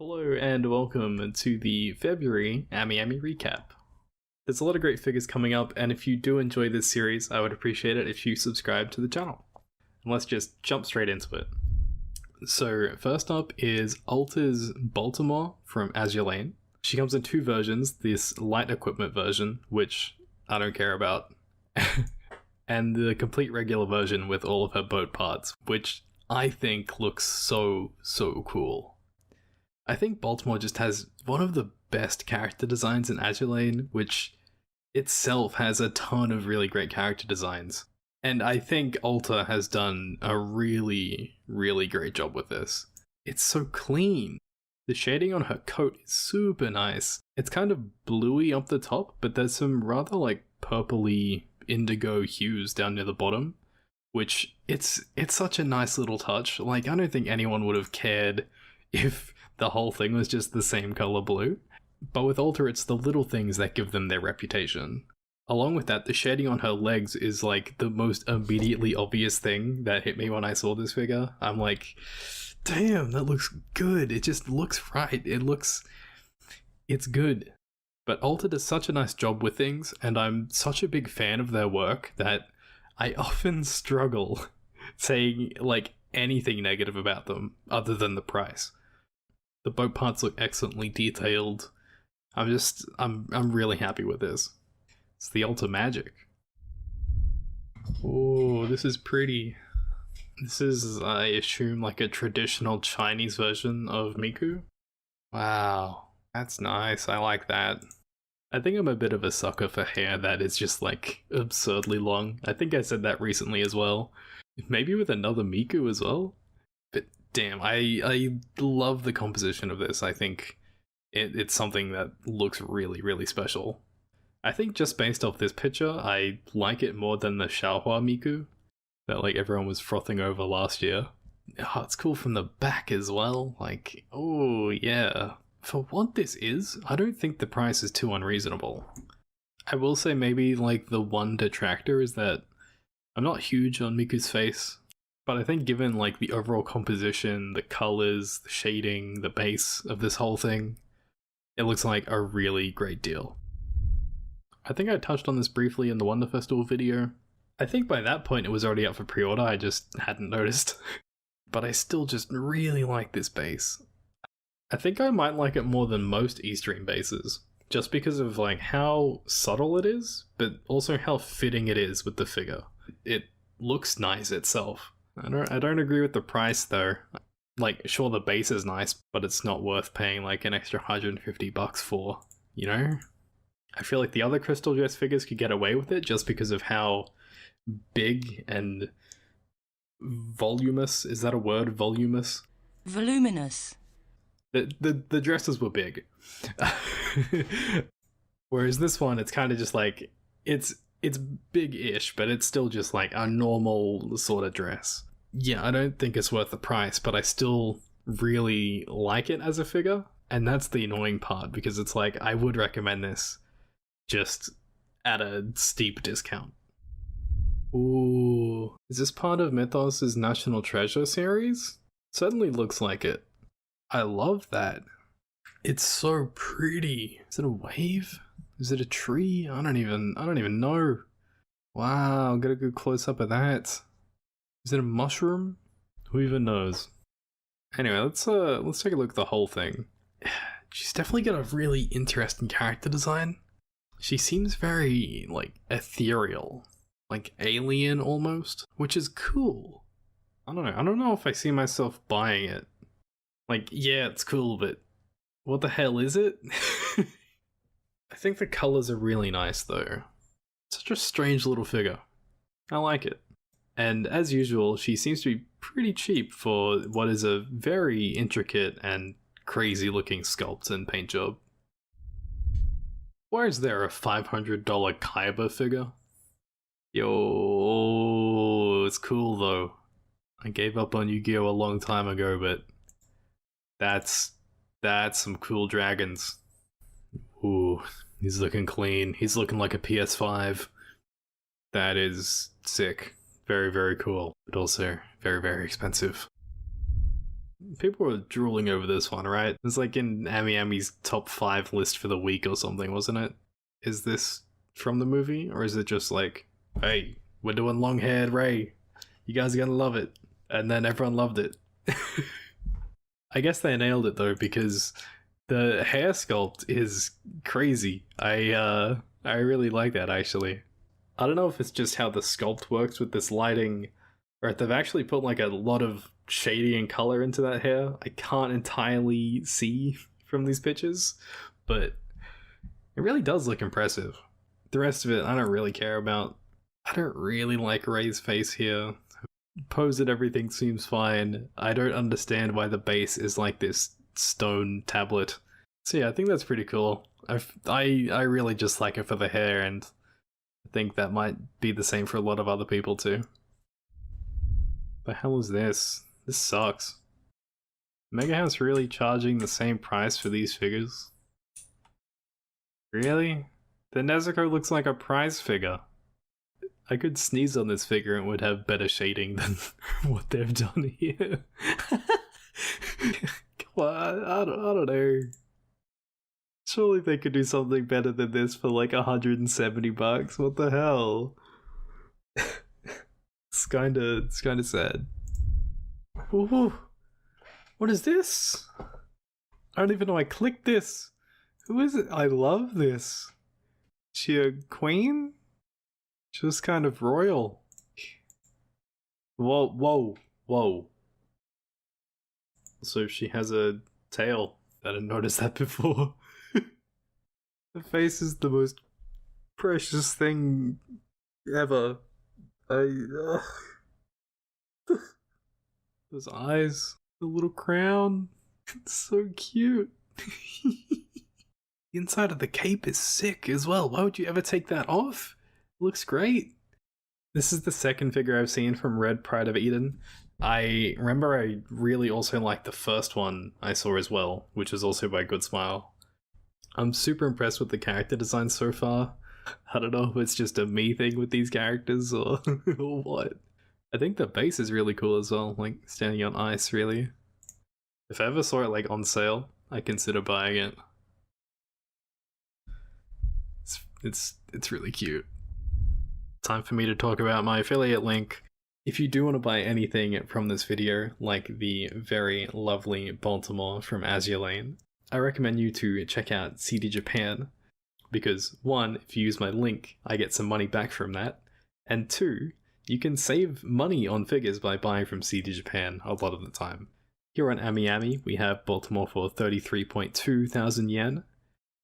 Hello and welcome to the February Amiami Recap. There's a lot of great figures coming up, and if you do enjoy this series, I would appreciate it if you subscribe to the channel. And let's just jump straight into it. So first up is Alta's Baltimore from Azur Lane. She comes in two versions, this light equipment version, which I don't care about, and the complete regular version with all of her boat parts, which I think looks so cool. I think Baltimore just has one of the best character designs in Azur Lane, which itself has a ton of really great character designs. And I think Alta has done a really great job with this. It's so clean. The shading on her coat is super nice. It's kind of bluey up the top, but there's some rather like purpley indigo hues down near the bottom, which it's such a nice little touch. Like, I don't think anyone would have cared if the whole thing was just the same color blue. But with Alta, it's the little things that give them their reputation. Along with that, the shading on her legs is like the most immediately obvious thing that hit me when I saw this figure. I'm like, damn, that looks good. It just looks right. It's good. But Alta does such a nice job with things, and I'm such a big fan of their work that I often struggle saying like anything negative about them other than the price. The boat parts look excellently detailed. I'm really happy with this. It's the Alta magic. Oh, this is pretty. This is, I assume, like a traditional Chinese version of Miku. Wow, that's nice. I like that. I think I'm a bit of a sucker for hair that is just like absurdly long. I think I said that recently as well. Maybe with another Miku as well. But damn, I love the composition of this. I think it's something that looks really special. I think just based off this picture, I like it more than the Xiaohua Miku that like everyone was frothing over last year. Oh, it's cool from the back as well. Like, oh yeah. For what this is, I don't think the price is too unreasonable. I will say maybe like the one detractor is that I'm not huge on Miku's face, but I think given like the overall composition, the colors, the shading, the base of this whole thing, it looks like a really great deal. I think I touched on this briefly in the Wonder Festival video. I think by that point it was already up for pre-order, I just hadn't noticed. But I still just really like this base. I think I might like it more than most eStream bases, just because of like how subtle it is, but also how fitting it is with the figure. It looks nice itself. I don't agree with the price though. Like, sure, the base is nice, but it's not worth paying like an extra $150 for, you know? I feel like the other Crystal Dress figures could get away with it just because of how big and voluminous, is that a word? Voluminous? Voluminous. The dresses were big. Whereas this one, it's kind of just like, it's big-ish, but it's still just like a normal sort of dress. Yeah, I don't think it's worth the price, but I still really like it as a figure, and that's the annoying part, because it's like, I would recommend this just at a steep discount. Ooh, is this part of Mythos' National Treasure series? Certainly looks like it. I love that. It's so pretty. Is it a wave? Is it a tree? I don't even know. Wow, got a good close up of that. Is it a mushroom? Who even knows? Anyway, let's take a look at the whole thing. She's definitely got a really interesting character design. She seems very like ethereal, like alien almost, which is cool. I don't know if I see myself buying it. Like, yeah, it's cool, but what the hell is it? I think the colors are really nice though. Such a strange little figure. I like it. And as usual, she seems to be pretty cheap for what is a very intricate and crazy looking sculpt and paint job. Why is there a $500 Kaiba figure? Yo, it's cool though. I gave up on Yu-Gi-Oh! A long time ago, but that's some cool dragons. Ooh, he's looking clean. He's looking like a PS5. That is sick. Very cool, but also very expensive. People were drooling over this one, right? It's like in Amiami's top 5 list for the week or something, wasn't it? Is this from the movie, or is it just like, hey, we're doing long-haired Ray, you guys are gonna love it, and then everyone loved it? I guess they nailed it though, because the hair sculpt is crazy. I really like that, actually. I don't know if it's just how the sculpt works with this lighting, or if they've actually put like a lot of shading and color into that hair. I can't entirely see from these pictures, but it really does look impressive. The rest of it I don't really care about. I don't really like Ray's face here. Pose and everything seems fine. I don't understand why the base is like this stone tablet. So yeah, I think that's pretty cool. I really just like it for the hair, and I think that might be the same for a lot of other people too. The hell is this? This sucks. Megahouse really charging the same price for these figures? Really? The Nezuko looks like a prize figure. I could sneeze on this figure and would have better shading than what they've done here. Come on, I don't know. Surely they could do something better than this for like $170. What the hell? It's kinda sad. Ooh, what is this? I don't even know I clicked this. Who is it? I love this. She a queen? She was kind of royal. Whoa. So she has a tail. I didn't notice that before. The face is the most precious thing ever. Those eyes, the little crown, it's so cute. The inside of the cape is sick as well. Why would you ever take that off? It looks great. This is the second figure I've seen from Red Pride of Eden. I remember I really also liked the first one I saw as well, which is also by Good Smile. I'm super impressed with the character design so far. I don't know if it's just a me thing with these characters or, or what. I think the base is really cool as well, like standing on ice, really. If I ever saw it like on sale, I'd consider buying it. It's really cute. Time for me to talk about my affiliate link. If you do want to buy anything from this video, like the very lovely Baltimore from Azur Lane, I recommend you to check out CD Japan, because 1, if you use my link, I get some money back from that, and 2, you can save money on figures by buying from CD Japan a lot of the time. Here on Amiami, we have Baltimore for 33.2 thousand yen.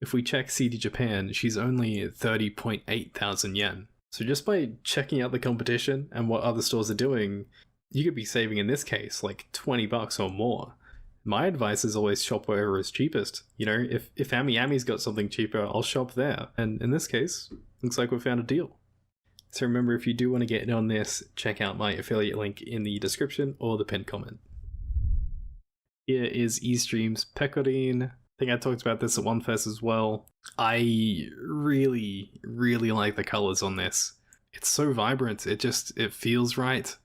If we check CD Japan, she's only 30.8 thousand yen. So just by checking out the competition and what other stores are doing, you could be saving in this case like $20 or more. My advice is always shop wherever is cheapest. You know, if Amiami's got something cheaper, I'll shop there. And in this case, looks like we found a deal. So remember, if you do want to get in on this, check out my affiliate link in the description or the pinned comment. Here is eStream's Pecorine. I think I talked about this at One Fest as well. I really like the colors on this. It's so vibrant, it feels right.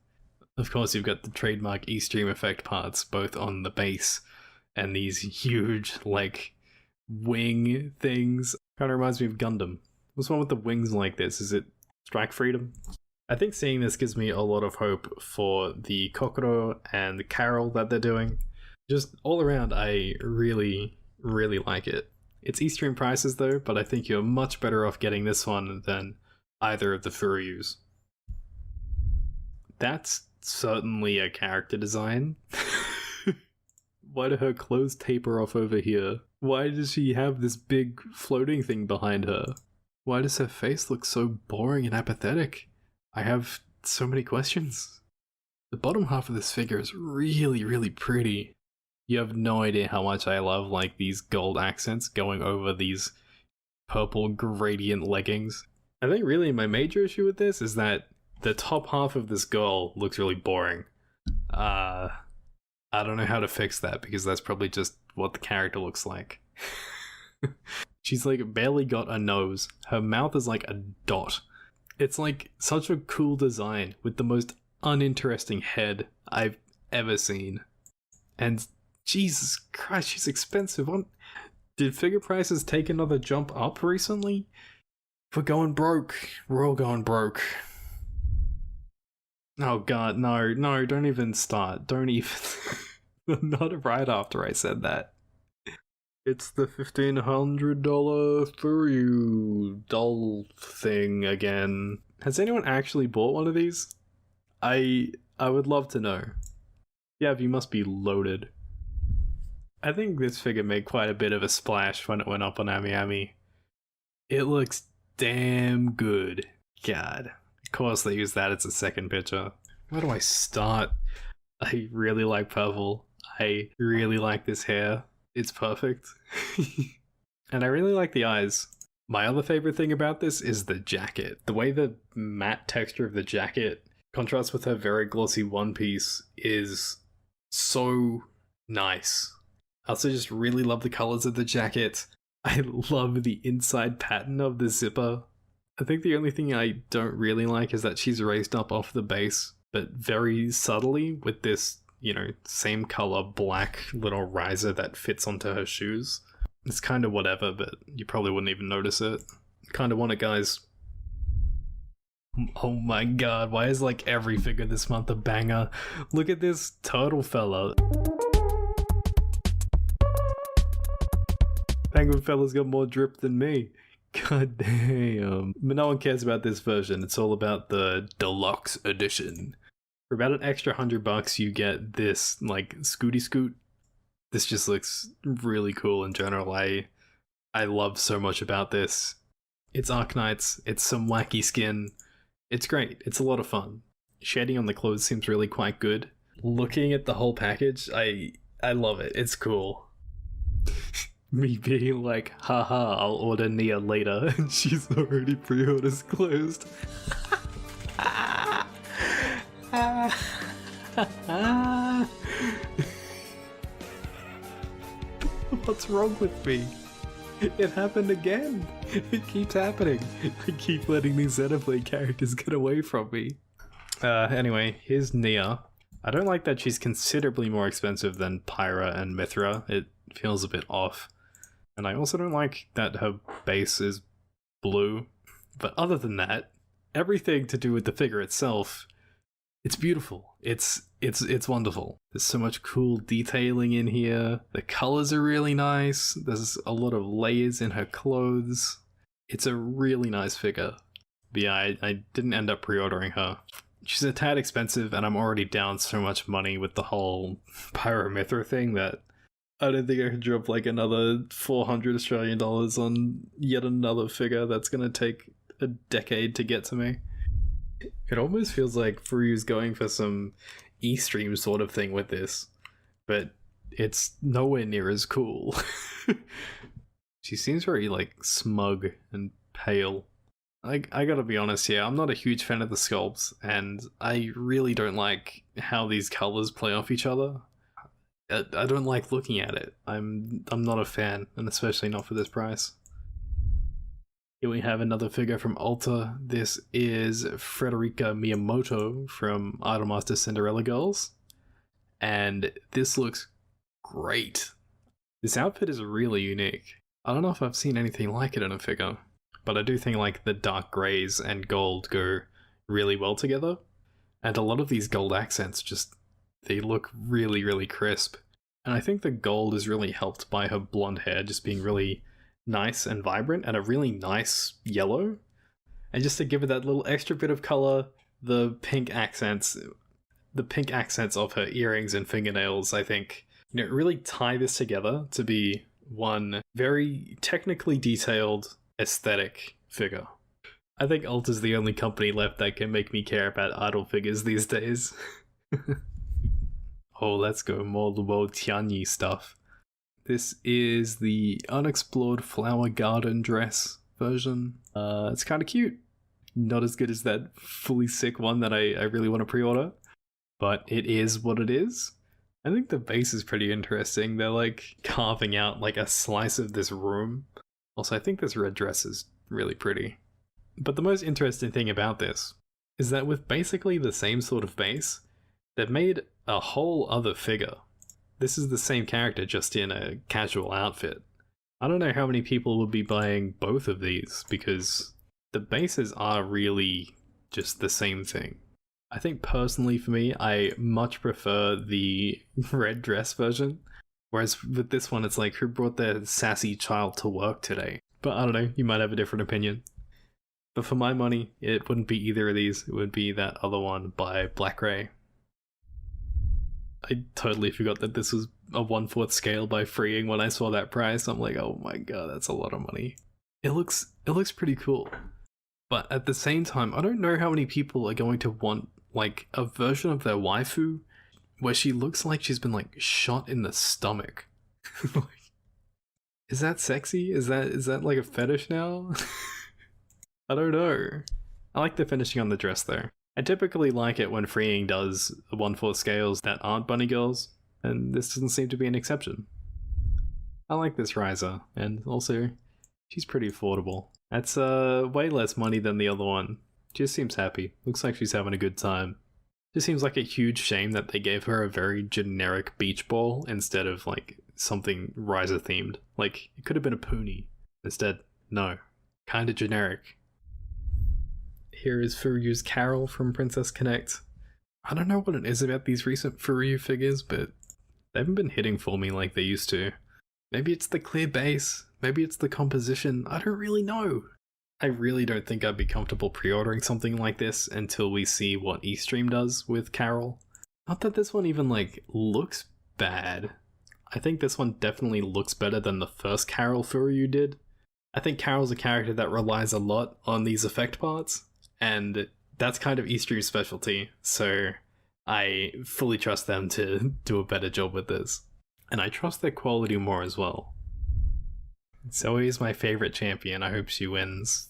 Of course, you've got the trademark eStream effect parts, both on the base and these huge, like, wing things. Kind of reminds me of Gundam. What's one with the wings like this? Is it Strike Freedom? I think seeing this gives me a lot of hope for the Kokoro and the Carol that they're doing. Just all around, I really like it. It's eStream prices though, but I think you're much better off getting this one than either of the FuRyus. That's certainly a character design. Why do her clothes taper off over here? Why does she have this big floating thing behind her? Why does her face look so boring and apathetic? I have so many questions. The bottom half of this figure is really pretty. You have no idea how much I love like these gold accents going over these purple gradient leggings. I think really my major issue with this is that the top half of this girl looks really boring. I don't know how to fix that because that's probably just what the character looks like. She's like barely got a nose. Her mouth is like a dot. It's like such a cool design with the most uninteresting head I've ever seen. And Jesus Christ, she's expensive. Did figure prices take another jump up recently? We're going broke. We're all going broke. Oh god, no, don't even start. Don't even. Not right after I said that. It's the $1,500 FuRyu doll thing again. Has anyone actually bought one of these? I would love to know. Yeah, you must be loaded. I think this figure made quite a bit of a splash when it went up on Amiami. It looks damn good. God. Of course they use that as a second picture. Where do I start? I really like purple. I really like this hair. It's perfect. And I really like the eyes. My other favorite thing about this is the jacket. The way the matte texture of the jacket contrasts with her very glossy one piece is so nice. I also just really love the colors of the jacket. I love the inside pattern of the zipper. I think the only thing I don't really like is that she's raised up off the base, but very subtly with this, you know, same color black little riser that fits onto her shoes. It's kind of whatever, but you probably wouldn't even notice it. Kind of want it, guys. Oh my god, why is like every figure this month a banger? Look at this turtle fella. Penguin fella's got more drip than me. God damn. But no one cares about this version. It's all about the deluxe edition. For about an extra $100 you get this like Scooty Scoot. This just looks really cool in general. I love so much about this. It's Arknights, it's some wacky skin. It's great, it's a lot of fun. Shading on the clothes seems really quite good. Looking at the whole package, I love it, it's cool. Me being like, haha, I'll order Nia later, and she's already pre-orders closed. What's wrong with me? It happened again. It keeps happening. I keep letting these Xenoblade characters get away from me. Anyway, here's Nia. I don't like that she's considerably more expensive than Pyra and Mithra. It feels a bit off. And I also don't like that her base is blue. But other than that, everything to do with the figure itself, it's beautiful. It's wonderful. There's so much cool detailing in here. The colors are really nice. There's a lot of layers in her clothes. It's a really nice figure. But yeah, I didn't end up pre-ordering her. She's a tad expensive, and I'm already down so much money with the whole Pyra-Mithra thing that I don't think I could drop like another 400 Australian dollars on yet another figure that's gonna take a decade to get to me. It almost feels like FuRyu's going for some eStream sort of thing with this, but it's nowhere near as cool. She seems very like smug and pale. I gotta be honest here, I'm not a huge fan of the sculpts, and I really don't like how these colors play off each other. I don't like looking at it. I'm not a fan, and especially not for this price. Here we have another figure from Ulta. This is Frederica Miyamoto from Idolmaster Cinderella Girls. And this looks great. This outfit is really unique. I don't know if I've seen anything like it in a figure, but I do think like the dark greys and gold go really well together. And a lot of these gold accents just, they look really, really crisp. And I think the gold is really helped by her blonde hair just being really nice and vibrant, and a really nice yellow. And just to give it that little extra bit of color, the pink accents of her earrings and fingernails, I think, you know, really tie this together to be one very technically detailed aesthetic figure. I think Ulta's the only company left that can make me care about idol figures these days. Oh, let's go more Luo Tianyi stuff. This is the unexplored flower garden dress version. It's kind of cute. Not as good as that fully sick one that I really want to pre-order, but it is what it is. I think the base is pretty interesting. They're like carving out like a slice of this room. Also, I think this red dress is really pretty. But the most interesting thing about this is that with basically the same sort of base, they've made a whole other figure This is the same character, just in a casual outfit. I don't know how many people would be buying both of these, because the bases are really just the same thing. I think personally for me, I much prefer the red dress version, whereas with this one it's like, who brought their sassy child to work today? But I don't know, you might have a different opinion. But for my money, it wouldn't be either of these, it would be that other one by Black Ray. I totally forgot that this was a 1/4 scale by freeing when I saw that price. I'm like, oh my god, that's a lot of money. It looks pretty cool. But at the same time, I don't know how many people are going to want like a version of their waifu where she looks like she's been like shot in the stomach. Is that sexy? Is that like a fetish now? I don't know. I like the finishing on the dress though. I typically like it when freeing does 1/4 scales that aren't bunny girls, and this doesn't seem to be an exception. I like this riser, and also, she's pretty affordable. That's way less money than the other one. Just seems happy. Looks like she's having a good time. Just seems like a huge shame that they gave her a very generic beach ball instead of like something riser themed. Like, it could have been a pony. Instead, no. Kinda generic. Here is FuRyu's Carol from Princess Connect. I don't know what it is about these recent FuRyu figures, but they haven't been hitting for me like they used to. Maybe it's the clear base, maybe it's the composition, I don't really know. I really don't think I'd be comfortable pre-ordering something like this until we see what eStream does with Carol. Not that this one even like looks bad. I think this one definitely looks better than the first Carol FuRyu did. I think Carol's a character that relies a lot on these effect parts, and that's kind of eStream's specialty, so I fully trust them to do a better job with this. And I trust their quality more as well. Zoe is my favorite champion, I hope she wins.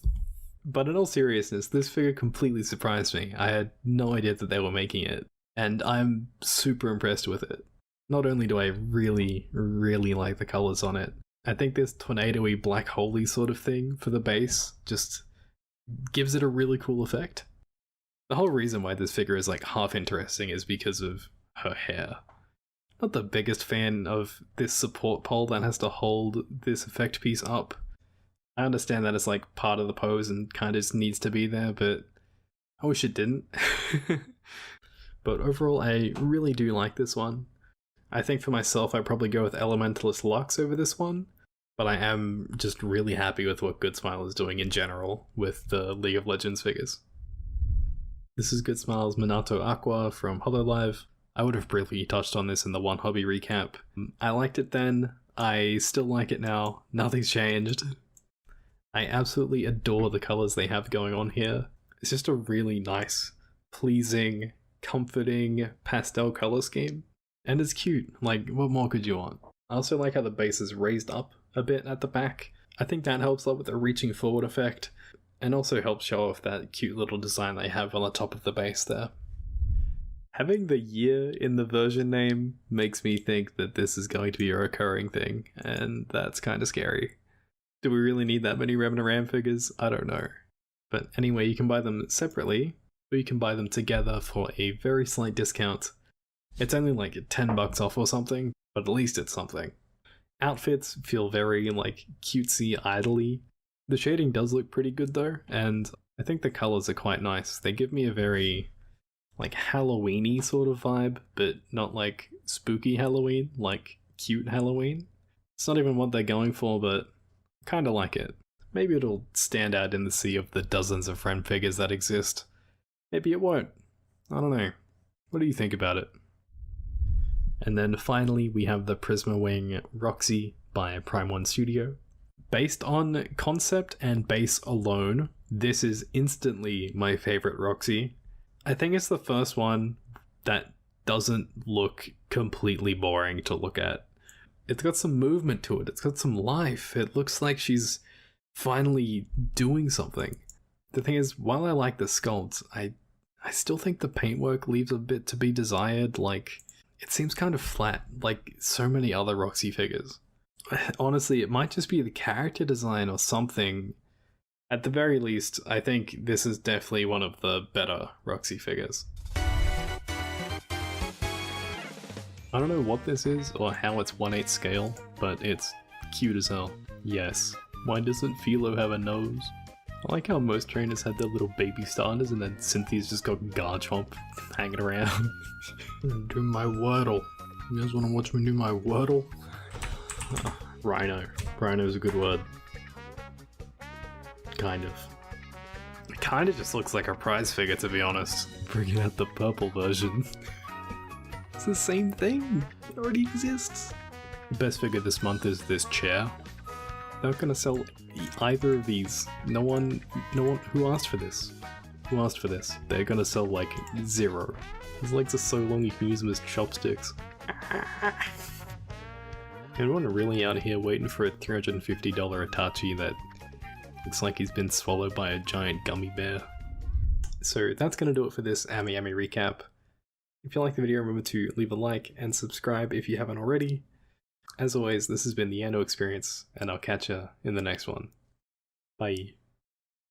But in all seriousness, this figure completely surprised me. I had no idea that they were making it, and I'm super impressed with it. Not only do I really, really like the colours on it, I think this tornado-y black holy sort of thing for the base just gives it a really cool effect. The whole reason why this figure is like half interesting is because of her hair. Not the biggest fan of this support pole that has to hold this effect piece up. I understand that it's like part of the pose and kind of just needs to be there, but I wish it didn't. But overall, I really do like this one. I think for myself, I'd probably go with Elementalist Lux over this one, but I am just really happy with what Good Smile is doing in general with the League of Legends figures. This is Good Smile's Minato Aqua from Hololive. I would have briefly touched on this in the One Hobby recap. I liked it then, I still like it now, nothing's changed. I absolutely adore the colours they have going on here. It's just a really nice, pleasing, comforting pastel colour scheme. And it's cute, like what more could you want? I also like how the base is raised up a bit at the back. I think that helps a lot with the reaching forward effect, and also helps show off that cute little design they have on the top of the base there. Having the year in the version name makes me think that this is going to be a recurring thing, and that's kind of scary. Do we really need that many Remnant Ram figures? I don't know. But anyway, you can buy them separately, or you can buy them together for a very slight discount. It's only like $10 off or something, but at least it's something. Outfits feel very like cutesy, idly. The shading does look pretty good though, and I think the colours are quite nice. They give me a very like Halloween-y sort of vibe, but not like spooky Halloween, like cute Halloween. It's not even what they're going for, but I kinda like it. Maybe it'll stand out in the sea of the dozens of friend figures that exist. Maybe it won't. I don't know. What do you think about it? And then finally we have the Prisma Wing Roxy by Prime One Studio. Based on concept and base alone, this is instantly my favorite Roxy. I think it's the first one that doesn't look completely boring to look at. It's got some movement to it, it's got some life, it looks like she's finally doing something. The thing is, while I like the sculpt, I still think the paintwork leaves a bit to be desired. Like, it seems kind of flat, like so many other Roxy figures. Honestly, it might just be the character design or something. At the very least, I think this is definitely one of the better Roxy figures. I don't know what this is or how it's 1/8 scale, but it's cute as hell. Yes. Why doesn't Philo have a nose? I like how most trainers had their little baby starters and then Cynthia's just got Garchomp hanging around. Do my Wordle. You guys wanna watch me do my Wordle? Rhino. Rhino is a good word. Kind of. It kinda just looks like a prize figure, to be honest. Bringing out the purple version. It's the same thing. It already exists. The best figure this month is this chair. They're not gonna sell either of these. No one who asked for this. Who asked for this? They're gonna sell like 0. His legs are so long you can use them as chopsticks. Anyone really out here waiting for a $350 Itachi that looks like he's been swallowed by a giant gummy bear? So that's gonna do it for this Amiami recap. If you like the video, remember to leave a like and subscribe if you haven't already. As always, this has been the Yano Experience, and I'll catch ya in the next one. Bye.